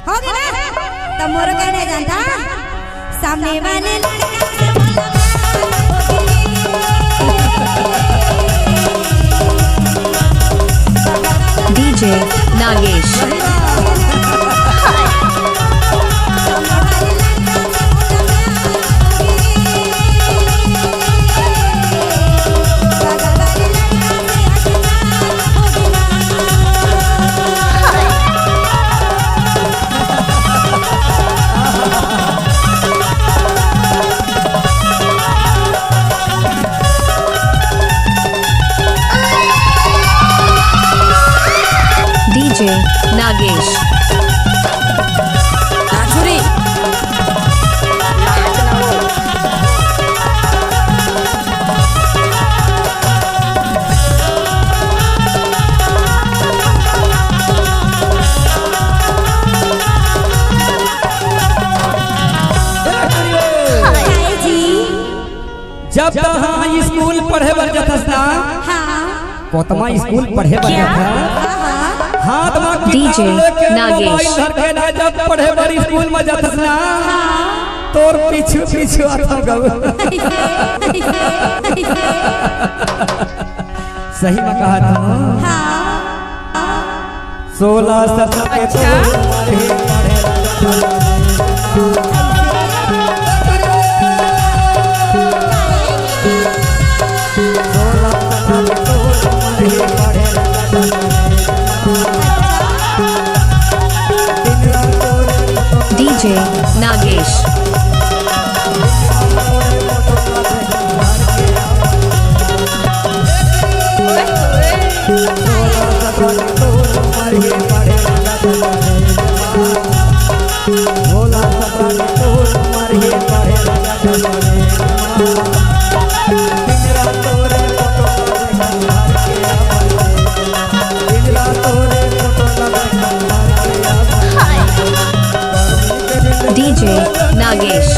हो गया ना? तब मोर कहने जानता सामने वाले DJ Nagesh DJ Nagesh Najuri जब तहाँ स्कूल पढ़े बर जाथस ना पोतमा स्कूल पढ़े बर जाथा हाथ में DJ नागेश घर के ना जब पढ़े बर स्कूल में जाथस ना तोर पीछू पीछू आता गब सही में कहा था 16 17 के DJ Nagesh DJ Nagesh